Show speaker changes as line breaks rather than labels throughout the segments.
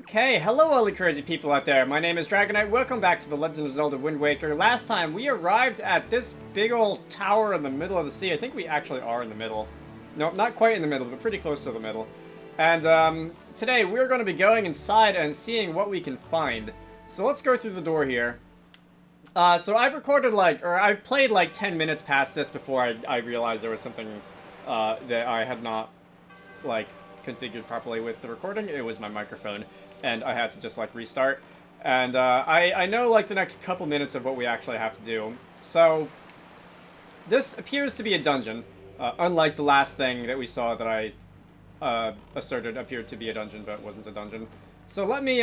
Okay, hello all the crazy people out there. My name is Dragonite. Welcome back to The Legend of Zelda Wind Waker. Last time we arrived at this big old tower in the middle of the sea. I think we actually are in the middle. No, not quite in the middle, but pretty close to the middle. And today we're going to be going inside and seeing what we can find. So let's go through the door here. So I've recorded I've played like 10 minutes past this before I realized there was something that I had not configured properly with the recording. It was my microphone, and I had to just restart. And I know the next couple minutes of what we actually have to do. So this appears to be a dungeon, unlike the last thing that we saw that I asserted appeared to be a dungeon but wasn't a dungeon. So let me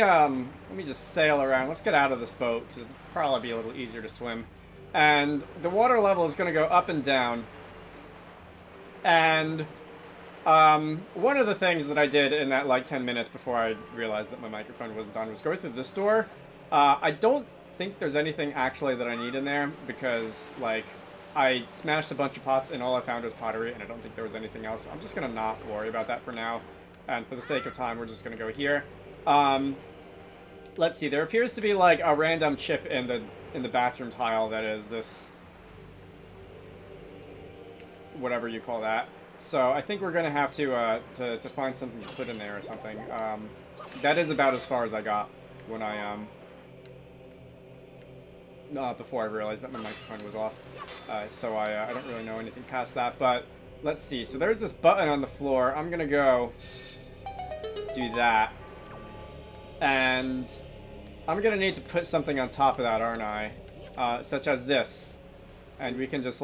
just sail around. Let's get out of this boat because it'll probably be a little easier to swim. And the water level is going to go up and down. And one of the things that I did in that 10 minutes before I realized that my microphone wasn't on was go through this door. I don't think there's anything actually that I need in there because I smashed a bunch of pots and all I found was pottery and I don't think there was anything else. I'm just gonna not worry about that for now. And for the sake of time, we're just gonna go here. Let's see, there appears to be a random chip in the bathroom tile that is this, whatever you call that. So I think we're gonna have to find something to put in there or something. That is about as far as I got when I before I realized that my microphone was off. So I don't really know anything past that. But let's see. So there's this button on the floor. I'm gonna go do that, and I'm gonna need to put something on top of that, aren't I? Such as this, and we can just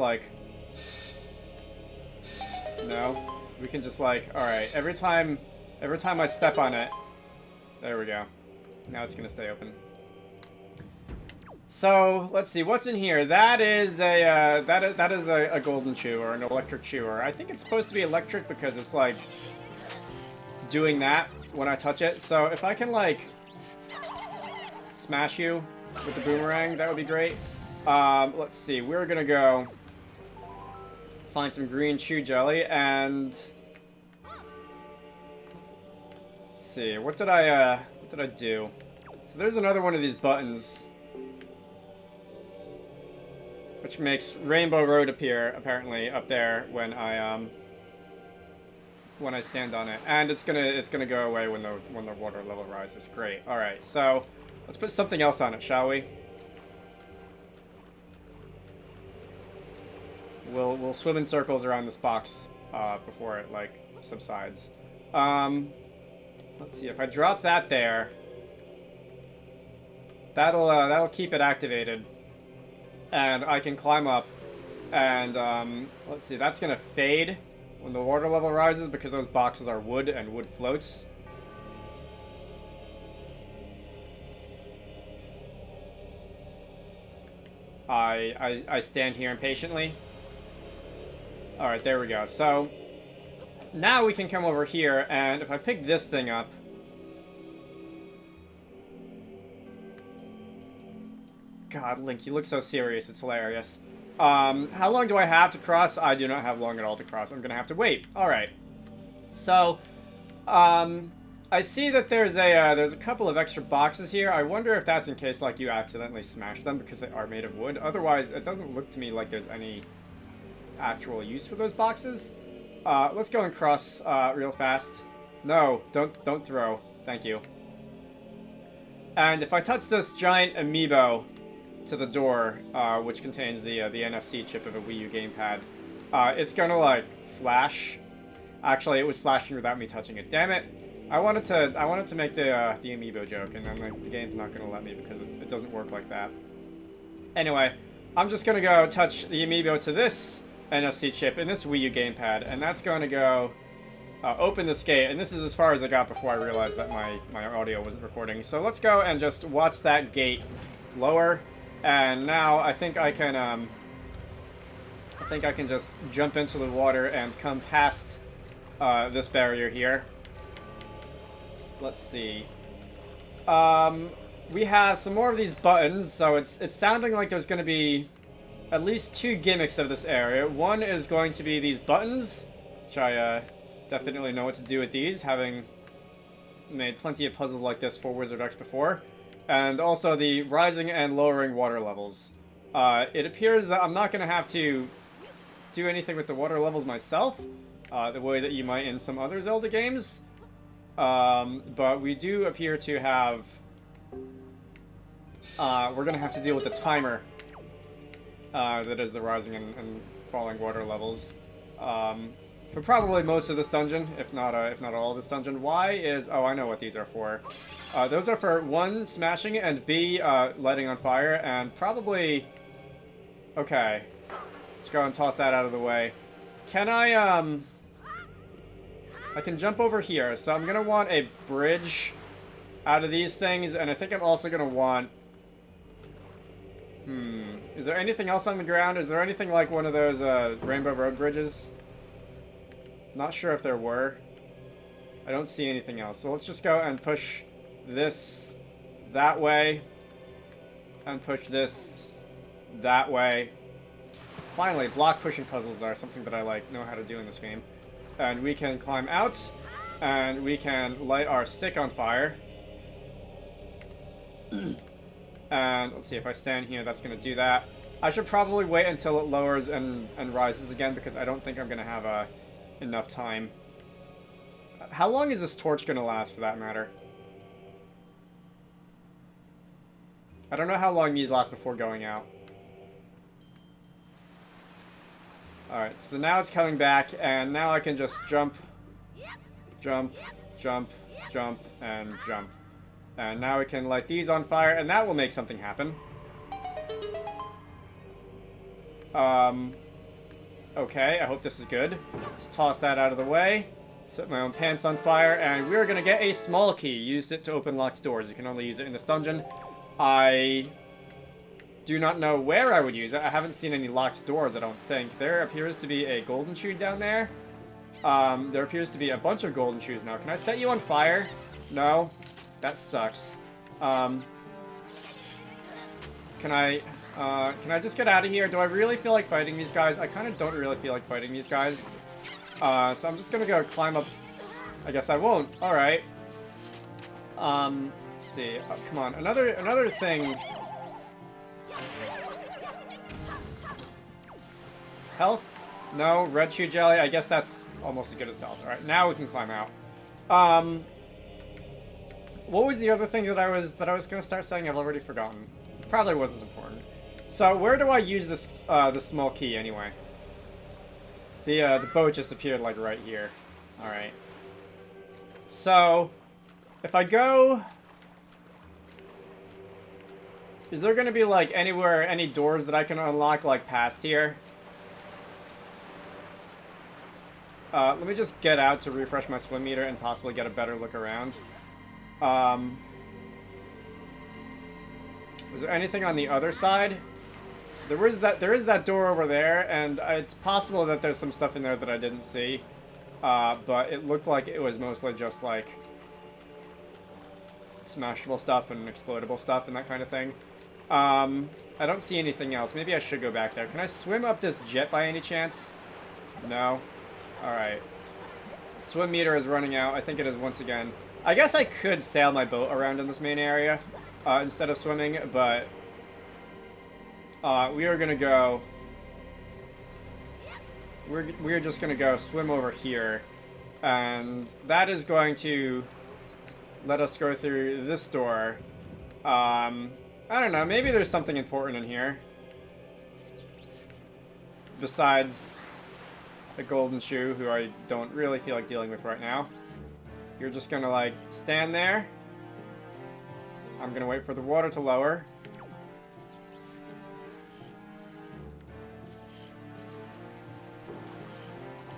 no, we can just alright, every time I step on it, there we go. Now it's gonna stay open. So, let's see, what's in here? That is a golden chewer, an electric chewer. I think it's supposed to be electric because it's doing that when I touch it. So if I can smash you with the boomerang, that would be great. Let's see, we're gonna go find some green chew jelly and let's see, what did I do? So there's another one of these buttons which makes Rainbow Road appear apparently up there when I stand on it, and it's gonna go away when the water level rises. Great. All right, so let's put something else on it, shall we? We'll swim in circles around this box before it subsides. Let's see, if I drop that there, that'll keep it activated, and I can climb up. And let's see, that's gonna fade when the water level rises because those boxes are wood and wood floats. I stand here impatiently. Alright, there we go. So, now we can come over here, and if I pick this thing up... God, Link, you look so serious, it's hilarious. How long do I have to cross? I do not have long at all to cross. I'm gonna have to wait. Alright. So, I see that there's a couple of extra boxes here. I wonder if that's in case, you accidentally smash them because they are made of wood. Otherwise, it doesn't look to me like there's any actual use for those boxes. Let's go and cross real fast. No, don't throw. Thank you. And if I touch this giant amiibo to the door, which contains the NFC chip of a Wii U gamepad, it's gonna flash. Actually, it was flashing without me touching it. Damn it! I wanted to make the amiibo joke, and then the game's not gonna let me because it doesn't work like that. Anyway, I'm just gonna go touch the amiibo to this NFC chip in this Wii U gamepad, and that's going to go open this gate, and this is as far as I got before I realized that my audio wasn't recording. So let's go and just watch that gate lower, and now I think I can just jump into the water and come past this barrier here. Let's see. We have some more of these buttons, so it's sounding like there's going to be at least two gimmicks of this area. One is going to be these buttons, which I definitely know what to do with these, having made plenty of puzzles like this for Wizarducks before. And also the rising and lowering water levels. It appears that I'm not going to have to do anything with the water levels myself, the way that you might in some other Zelda games. But we do appear to have... we're going to have to deal with the timer that is the rising and falling water levels. For probably most of this dungeon, if not all of this dungeon. Why is... Oh, I know what these are for. Those are for, 1, smashing, and B, lighting on fire, and probably... Okay. Let's go and toss that out of the way. Can I can jump over here, so I'm gonna want a bridge out of these things, and I think I'm also gonna want... Is there anything else on the ground? Is there anything like one of those, Rainbow Road bridges? Not sure if there were. I don't see anything else. So let's just go and push this that way. And push this that way. Finally, block pushing puzzles are something that I know how to do in this game. And we can climb out. And we can light our stick on fire. And let's see, if I stand here, that's going to do that. I should probably wait until it lowers and rises again, because I don't think I'm going to have enough time. How long is this torch going to last, for that matter? I don't know how long these last before going out. Alright, so now it's coming back, and now I can just jump, jump, jump, jump, and jump. And now we can light these on fire, and that will make something happen. Okay, I hope this is good. Let's toss that out of the way. Set my own pants on fire, and we're gonna get a small key. Use it to open locked doors. You can only use it in this dungeon. I do not know where I would use it. I haven't seen any locked doors, I don't think. There appears to be a golden shoe down there. There appears to be a bunch of golden shoes now. Can I set you on fire? No? That sucks. Can I just get out of here? Do I really feel like fighting these guys? I kind of don't really feel like fighting these guys. So I'm just gonna go climb up. I guess I won't. Alright. Let's see. Oh, come on. Another thing. Health? No. Red shoe jelly? I guess that's almost as good as health. Alright, now we can climb out. What was the other thing that I was gonna start saying? I've already forgotten. Probably wasn't important. So where do I use this this small key anyway? The boat just appeared like right here. All right. So if I go, is there gonna be like anywhere any doors that I can unlock like past here? Let me just get out to refresh my swim meter and possibly get a better look around. Was there anything on the other side? There is that door over there, and it's possible that there's some stuff in there that I didn't see. But it looked like it was mostly just like smashable stuff and explodable stuff and that kind of thing. I don't see anything else. Maybe I should go back there. Can I swim up this jet by any chance? No? Alright. Swim meter is running out. I think it is once again. I guess I could sail my boat around in this main area instead of swimming, but we are gonna go. We're just gonna go swim over here, and that is going to let us go through this door. I don't know. Maybe there's something important in here besides the golden shoe, who I don't really feel like dealing with right now. You're just gonna, like, stand there. I'm gonna wait for the water to lower.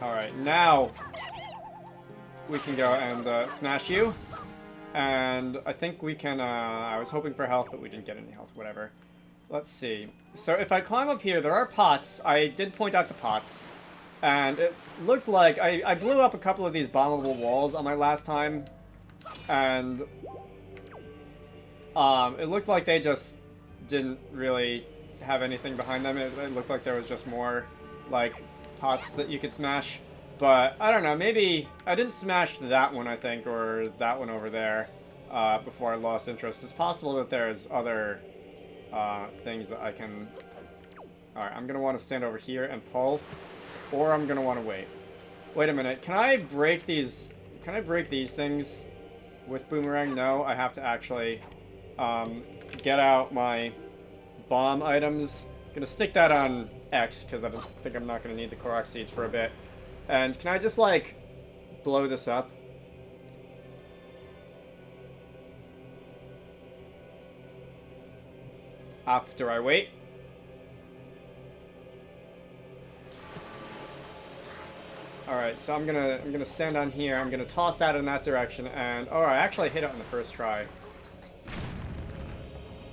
Alright, now we can go and smash you. And I think we can, I was hoping for health, but we didn't get any health, whatever. Let's see. So if I climb up here, there are pots. I did point out the pots. And it looked like I blew up a couple of these bombable walls on my last time, and it looked like they just didn't really have anything behind them. It looked like there was just more like pots that you could smash. But, I don't know, maybe... I didn't smash that one, I think, or that one over there before I lost interest. It's possible that there's other things that I can... Alright, I'm going to want to stand over here and pull, or I'm going to want to wait. Wait a minute, can I break these... Can I break these things with Boomerang? No, I have to actually get out my bomb items. I'm going to stick that on X, because I think I'm not going to need the Korok seeds for a bit. And can I just, like, blow this up? After I wait. Alright, so I'm gonna stand on here, I'm gonna toss that in that direction, and oh, I actually hit it on the first try.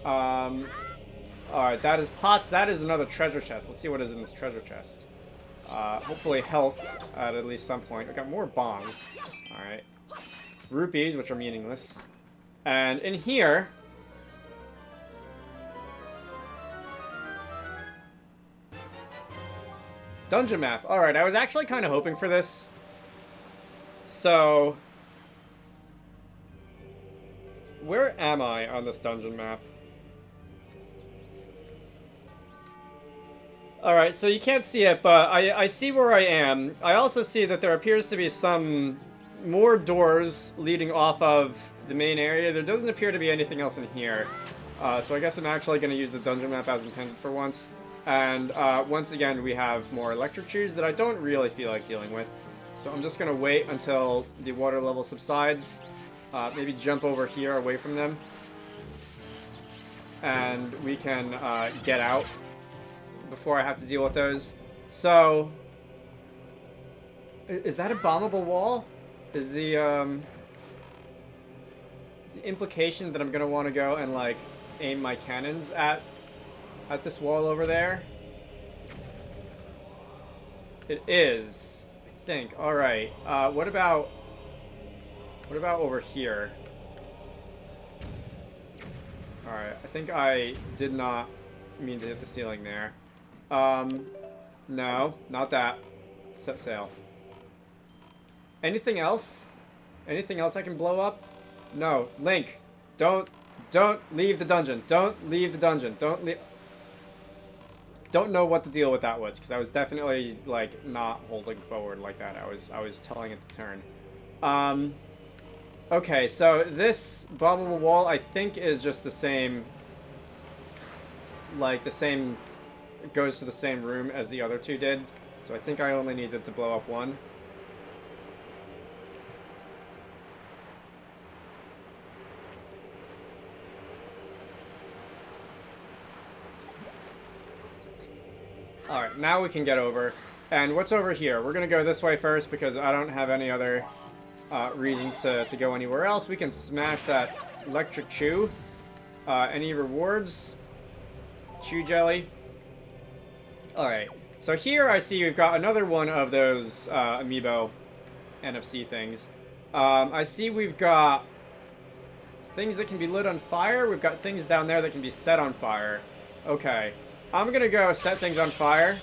Alright, that is pots, that is another treasure chest. Let's see what is in this treasure chest. Hopefully health at least some point. I got more bombs. Alright. Rupees, which are meaningless. And in here... Dungeon map. Alright, I was actually kind of hoping for this. So... Where am I on this dungeon map? Alright, so you can't see it, but I see where I am. I also see that there appears to be some more doors leading off of the main area. There doesn't appear to be anything else in here. So I guess I'm actually going to use the dungeon map as intended for once. And once again, we have more electric trees that I don't really feel like dealing with. So I'm just going to wait until the water level subsides. Maybe jump over here away from them. And we can get out before I have to deal with those. So, is that a bombable wall? Is the implication that I'm gonna want to go and like aim my cannons at this wall over there? It is, I think. All right. What about over here? All right. I think I did not mean to hit the ceiling there. No, not that. Set sail. Anything else? Anything else I can blow up? No. Link, don't leave the dungeon. Don't leave the dungeon. Don't know what the deal with that was, because I was definitely like not holding forward like that. I was telling it to turn. Okay, so this bombable wall I think is just the same. Like the same. It goes to the same room as the other two did. So I think I only needed to blow up one. Alright, now we can get over. And what's over here? We're going to go this way first because I don't have any other reasons to go anywhere else. We can smash that electric chew. Any rewards? Chew jelly. Alright, so here I see we've got another one of those amiibo NFC things. I see we've got things that can be lit on fire. We've got things down there that can be set on fire. Okay, I'm gonna go set things on fire.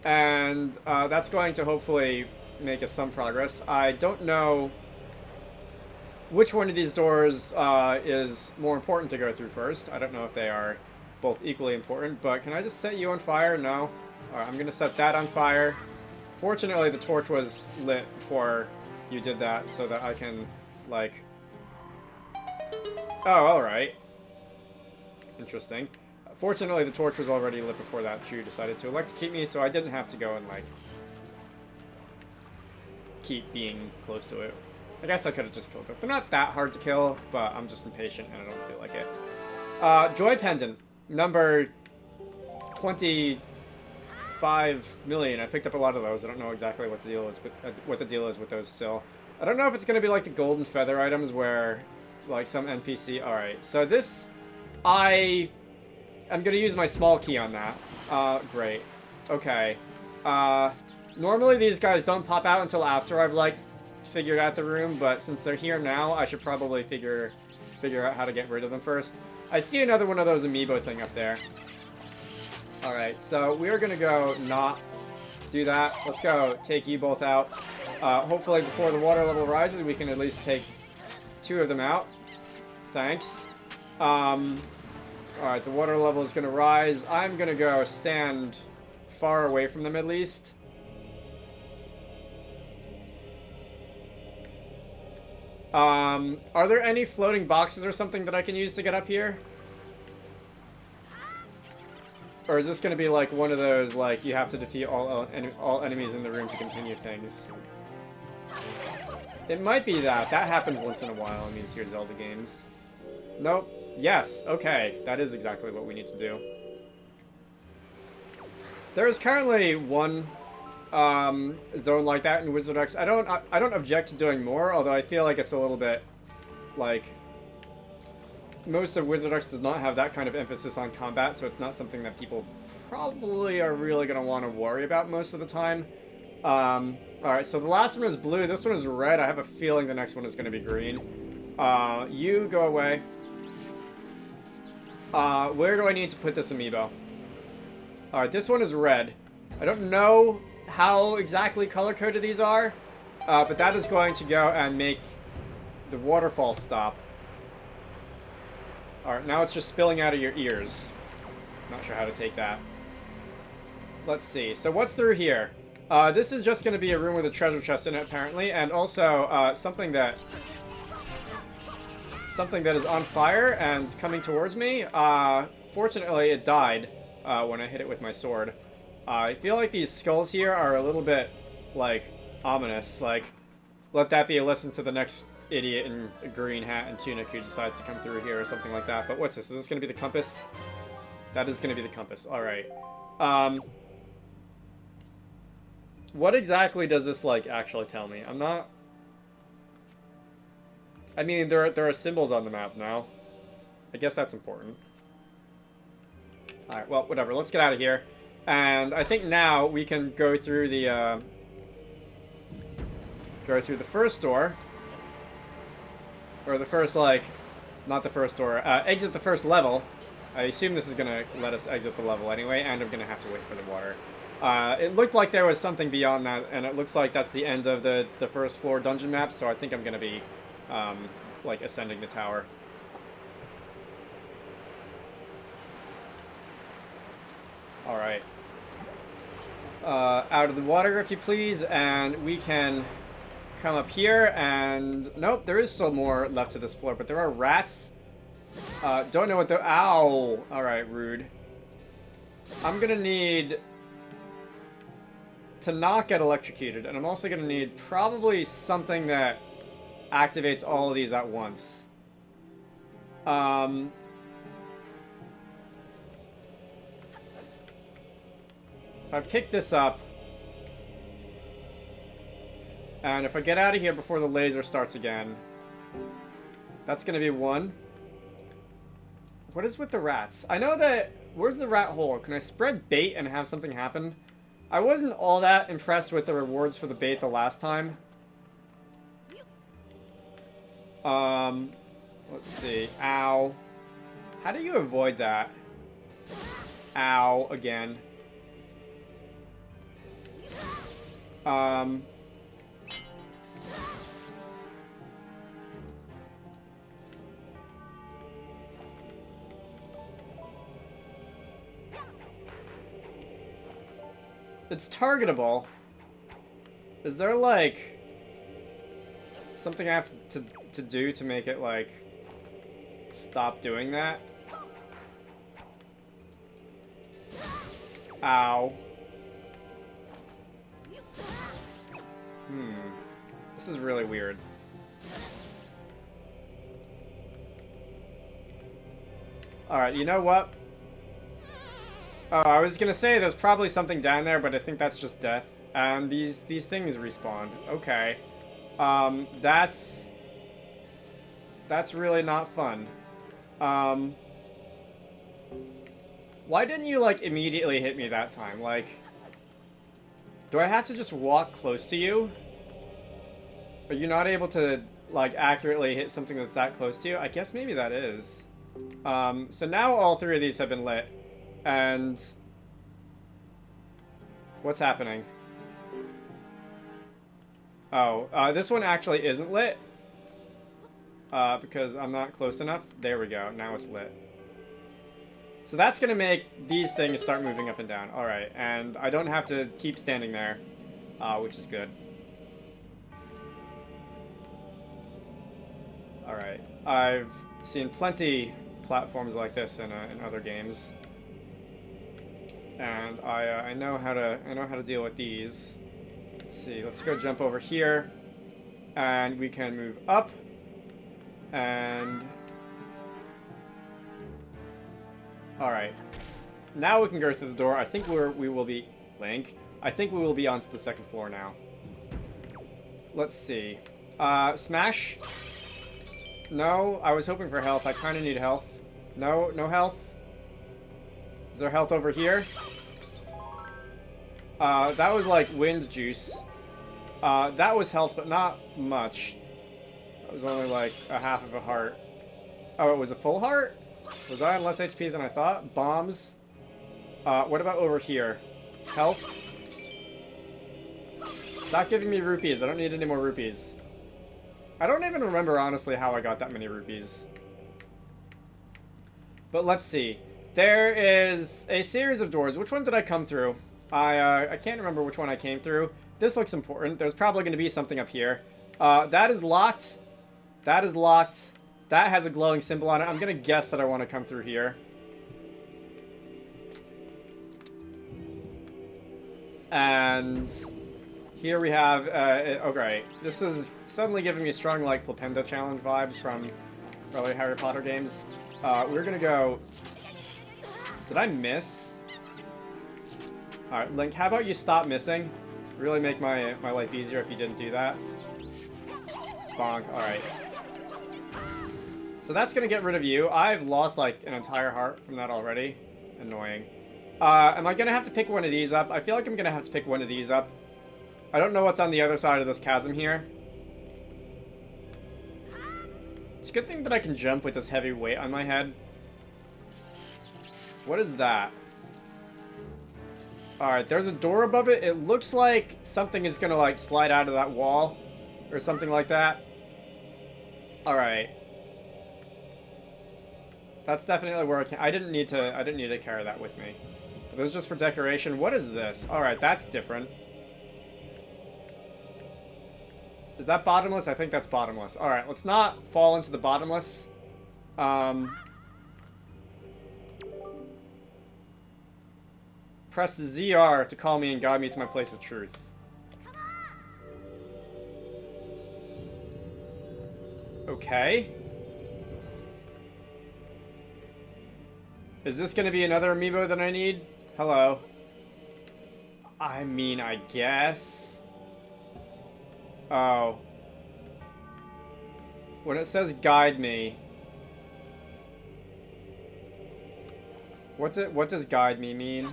And that's going to hopefully make us some progress. I don't know which one of these doors is more important to go through first. I don't know if they are both equally important, but can I just set you on fire? No. Alright, I'm gonna set that on fire. Fortunately, the torch was lit before you did that, so that I can, like... Oh, alright. Interesting. Fortunately, the torch was already lit before that Chew decided to electrocute me, so I didn't have to go and, like, keep being close to it. I guess I could have just killed it. They're not that hard to kill, but I'm just impatient and I don't feel like it. Joy Pendant. Number 25 million. I picked up a lot of those. I don't know exactly what the deal is with those still. I don't know if it's going to be like the golden feather items where like some NPC. All right. So this I'm going to use my small key on that. Great. Okay. Normally these guys don't pop out until after I've like figured out the room, but since they're here now, I should probably figure out how to get rid of them first. I see another one of those amiibo thing up there. Alright, so we're gonna go not do that. Let's go take you both out. Hopefully before the water level rises, we can at least take 2 of them out. Thanks. Alright, the water level is going to rise. I'm going to go stand far away from them at least. Are there any floating boxes or something that I can use to get up here? Or is this going to be like one of those, like, you have to defeat all enemies in the room to continue things? It might be that. That happens once in a while in these here Zelda games. Nope. Yes. Okay. That is exactly what we need to do. There is currently one zone like that in Wizarducks. I don't object to doing more, although I feel like it's a little bit, like, most of Wizarducks does not have that kind of emphasis on combat, so it's not something that people probably are really going to want to worry about most of the time. Alright, so the last one is blue, this one is red. I have a feeling the next one is going to be green. You go away. Where do I need to put this amiibo? Alright, this one is red. I don't know how exactly color-coded these are, but that is going to go and make the waterfall stop. Alright, now it's just spilling out of your ears. Not sure how to take that. Let's see. So what's through here? This is just going to be a room with a treasure chest in it, apparently, and also something that is on fire and coming towards me. Fortunately, it died when I hit it with my sword. I feel like these skulls here are a little bit, like, ominous. Like, let that be a lesson to the next idiot in a green hat and tunic who decides to come through here or something like that. But what's this? Is this going to be the compass? That is going to be the compass. Alright. What exactly does this, like, actually tell me? I'm not... I mean, there are symbols on the map now. I guess that's important. Alright, well, whatever. Let's get out of here. And I think now we can go through the, first door. Or the first, like... Not the first door. Exit the first level. I assume this is going to let us exit the level anyway, and I'm going to have to wait for the water. It looked like there was something beyond that, and it looks like that's the end of the first floor dungeon map, so I think I'm going to be, like, ascending the tower. Alright. Out of the water, if you please, and we can come up here, and... Nope, there is still more left to this floor, but there are rats. Don't know what the... Ow! Alright, rude. I'm gonna need to not get electrocuted, and I'm also gonna need probably something that activates all of these at once. If I pick this up, and if I get out of here before the laser starts again, that's gonna be one. What is with the rats? I know that... Where's the rat hole? Can I spread bait and have something happen? I wasn't all that impressed with the rewards for the bait the last time. Let's see. Ow. How do you avoid that? Ow, again. It's targetable. Is there, like, something I have to do to make it, like, stop doing that? Ow. This is really weird. Alright, you know what? Oh, I was gonna say there's probably something down there, but I think that's just death. And these things respawn. Okay. That's really not fun. Why didn't you, like, immediately hit me that time? Like, do I have to just walk close to you? Are you not able to, like, accurately hit something that's that close to you? I guess maybe that is. So now all three of these have been lit. And what's happening? Oh, this one actually isn't lit. Because I'm not close enough. There we go. Now it's lit. So that's going to make these things start moving up and down. Alright, and I don't have to keep standing there, which is good. Alright, I've seen plenty platforms like this in other games. And I know how to deal with these. Let's see, let's go jump over here. And we can move up. And... Alright. Now we can go through the door. I think we will be... Link. I think we will be onto the second floor now. Let's see. Smash? No, I was hoping for health. I kind of need health. No, no health. Is there health over here? That was like wind juice. That was health, but not much. That was only like a half of a heart. Oh, it was a full heart? Was I on less HP than I thought? Bombs. What about over here? Health? Stop giving me rupees. I don't need any more rupees. I don't even remember, honestly, how I got that many rupees. But let's see. There is a series of doors. Which one did I come through? I can't remember which one I came through. This looks important. There's probably going to be something up here. That is locked. That is locked. That has a glowing symbol on it. I'm going to guess that I want to come through here. And here we have... okay. This is suddenly giving me strong, like, Flipendo Challenge vibes from early Harry Potter games. We're going to go... Did I miss? Alright, Link, how about you stop missing? Really make my life easier if you didn't do that. Bonk. Alright. So that's going to get rid of you. I've lost, like, an entire heart from that already. Annoying. Am I going to have to pick one of these up? I feel like I'm going to have to pick one of these up. I don't know what's on the other side of this chasm here. It's a good thing that I can jump with this heavy weight on my head. What is that? Alright, there's a door above it. It looks like something is gonna, like, slide out of that wall. Or something like that. Alright. That's definitely where I didn't need to carry that with me. It was just for decoration. What is this? Alright, that's different. Is that bottomless? I think that's bottomless. Alright, let's not fall into the bottomless. Press ZR to call me and guide me to my place of truth. Okay. Is this going to be another amiibo that I need? Hello. I mean, I guess. Oh. When it says guide me. What does guide me mean?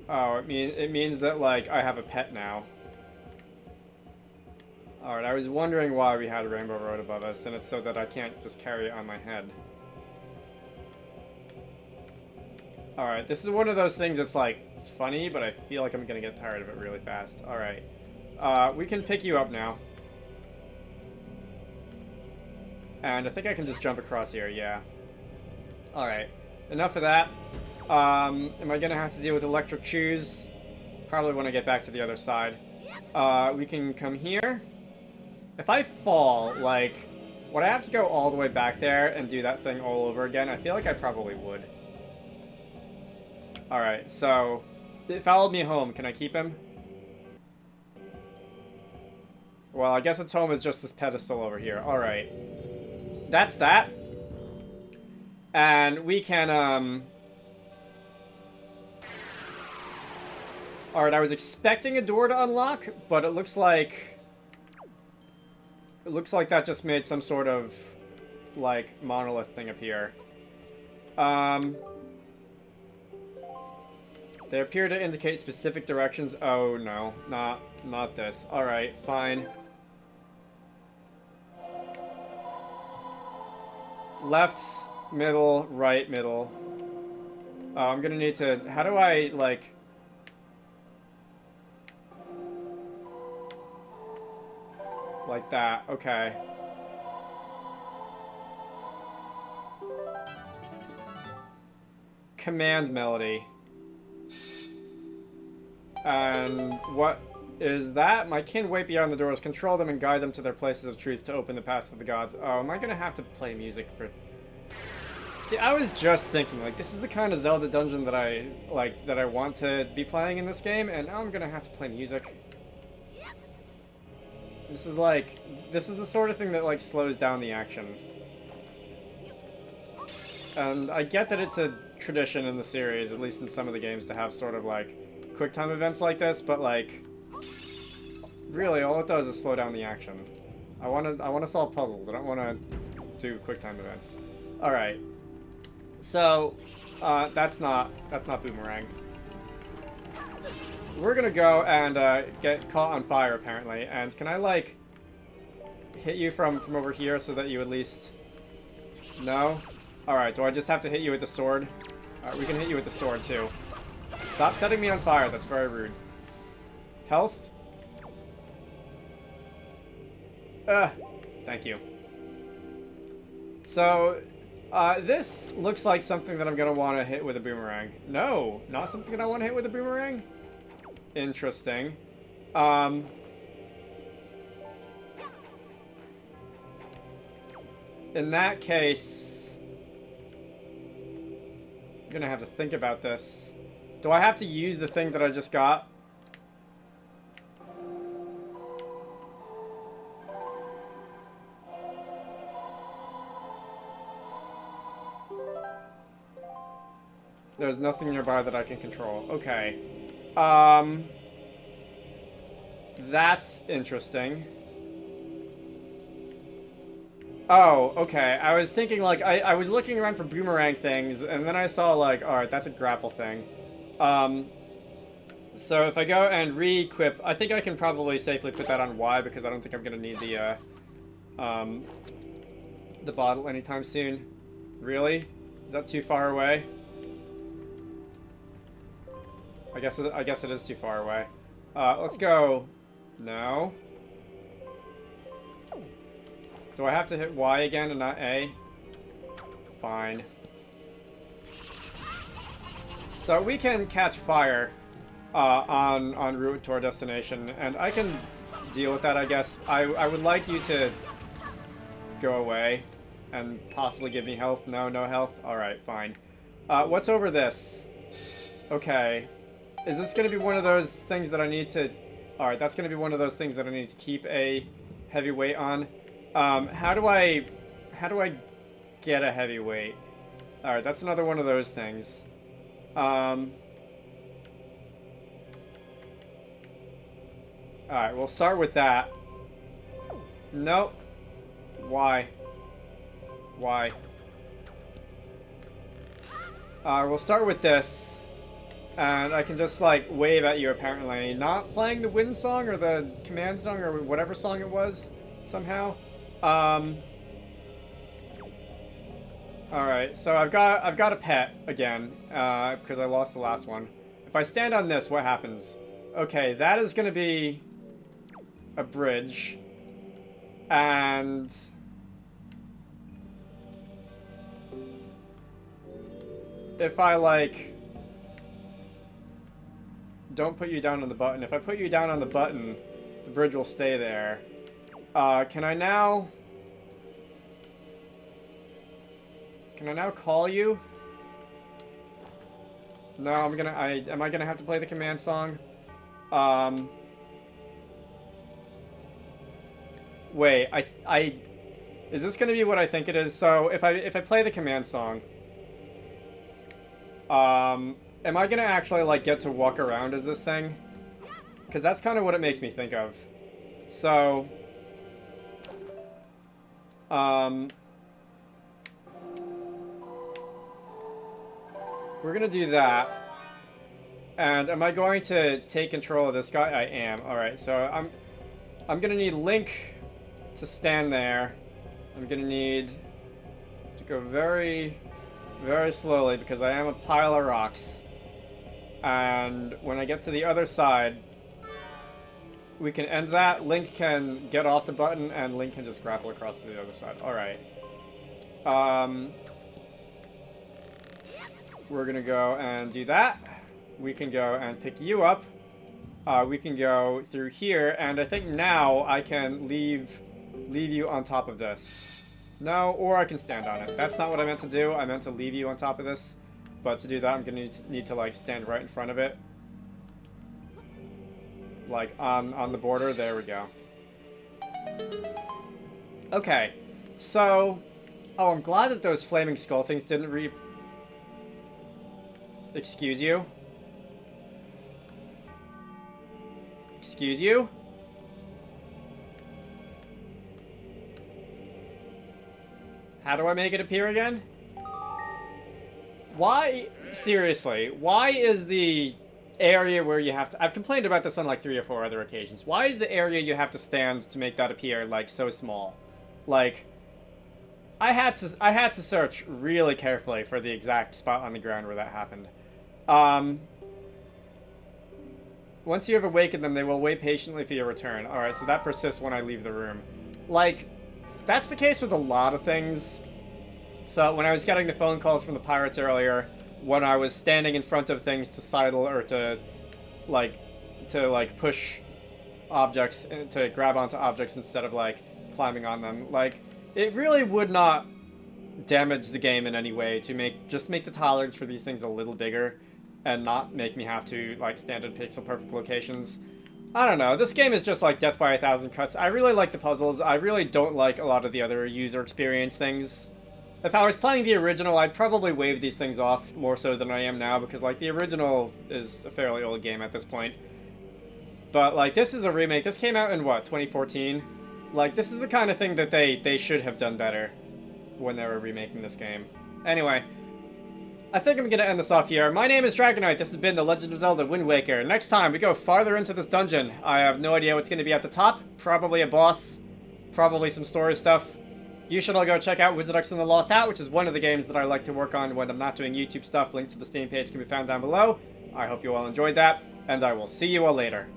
Oh, it means that, like, I have a pet now. Alright, I was wondering why we had a Rainbow Road above us, and it's so that I can't just carry it on my head. Alright, this is one of those things that's, like, funny, but I feel like I'm gonna get tired of it really fast. Alright. We can pick you up now. And I think I can just jump across here, yeah. Alright. Enough of that. Am I gonna have to deal with electric shoes? Probably when I get back to the other side. We can come here. If I fall, like, would I have to go all the way back there and do that thing all over again? I feel like I probably would. Alright, so... It followed me home. Can I keep him? Well, I guess its home is just this pedestal over here. Alright. That's that. And we can, Alright, I was expecting a door to unlock, but it looks like... It looks like that just made some sort of, like, monolith thing appear. They appear to indicate specific directions. Oh, no. Not this. Alright, fine. Left, middle, right, middle. Oh, I'm gonna need to... How do I, like... that. Okay. Command melody. And what is that? My kin wait beyond the doors, control them and guide them to their places of truth to open the paths of the gods. Oh, am I gonna have to play music for... See, I was just thinking, like, this is the kind of Zelda dungeon that I, like, that I want to be playing in this game, and now I'm gonna have to play music. This is the sort of thing that, like, slows down the action. And I get that it's a tradition in the series, at least in some of the games, to have sort of, like, quick time events like this, but, like, really, all it does is slow down the action. I wanna solve puzzles. I don't wanna do quick time events. Alright. So, that's not Boomerang. We're gonna go and get caught on fire, apparently. And can I, like, hit you from over here so that you at least... No? Alright, do I just have to hit you with the sword? Alright, we can hit you with the sword, too. Stop setting me on fire, that's very rude. Health? Thank you. So... this looks like something that I'm gonna want to hit with a boomerang. No, not something that I want to hit with a boomerang? Interesting. In that case... I'm gonna have to think about this. Do I have to use the thing that I just got? There's nothing nearby that I can control. Okay. That's interesting. Oh, okay. I was thinking, like, I was looking around for boomerang things, and then I saw, like, alright, that's a grapple thing. So if I go and re-equip, I think I can probably safely put that on Y, because I don't think I'm gonna need the bottle anytime soon. Really? Is that too far away? I guess it is too far away. Let's go. No. Do I have to hit Y again and not A? Fine. So we can catch fire en route to our destination, and I can deal with that, I guess. I would like you to go away and possibly give me health. No, no health? Alright, fine. What's over this? Okay. Is this going to be one of those things that I need to... Alright, that's going to be one of those things that I need to keep a heavy weight on. How do I get a heavy weight? Alright, that's another one of those things. Alright, we'll start with that. Nope. Why? Why? We'll start with this. And I can just, like, wave at you, apparently. Not playing the wind song or the command song or whatever song it was, somehow. Alright, so I've got a pet, again, because I lost the last one. If I stand on this, what happens? Okay, that is gonna be a bridge. And... if I, like... don't put you down on the button. If I put you down on the button, the bridge will stay there. Can I now call you? No, am I gonna have to play the command song? Wait, is this gonna be what I think it is? So if I play the command song, am I gonna actually, like, get to walk around as this thing? Because that's kind of what it makes me think of. So, we're gonna do that. And am I going to take control of this guy? I am. Alright, so I'm gonna need Link to stand there. I'm gonna need to go very, very slowly because I am a pile of rocks. And when I get to the other side, We can end that. Link can get off the button, and Link can just grapple across to the other side. Alright. We're gonna go and do that. We can go and pick you up. We can go through here, and I think now I can leave you on top of this. No, or I can stand on it. That's not what I meant to do. I meant to leave you on top of this. But to do that, I'm gonna need to like stand right in front of it. Like on the border. There we go. Okay. So, oh, I'm glad that those flaming skull things didn't Excuse you? Excuse you? How do I make it appear again? Why? Seriously, why is the area where you have to... I've complained about this on like 3 or 4 other occasions. Why is the area you have to stand to make that appear like so small? Like, I had to search really carefully for the exact spot on the ground where that happened. Once you have awakened them, they will wait patiently for your return. Alright, so that persists when I leave the room. Like, that's the case with a lot of things. So when I was getting the phone calls from the pirates earlier, when I was standing in front of things to sidle or to push objects, to grab onto objects instead of like climbing on them, like, it really would not damage the game in any way to just make the tolerance for these things a little bigger and not make me have to like stand in pixel perfect locations. I don't know, this game is just like death by 1,000 cuts. I really like the puzzles. I really don't like a lot of the other user experience things. If I was playing the original, I'd probably wave these things off more so than I am now, because like the original is a fairly old game at this point. But like this is a remake. This came out in what, 2014? Like this is the kind of thing that they should have done better when they were remaking this game. Anyway, I think I'm gonna end this off here. My name is Dragonite. This has been The Legend of Zelda Wind Waker. Next time we go farther into this dungeon. I have no idea what's gonna be at the top. Probably a boss. Probably some story stuff. You should all go check out Wizarducks and the Lost Hat, which is one of the games that I like to work on when I'm not doing YouTube stuff. Link to the Steam page can be found down below. I hope you all enjoyed that, and I will see you all later.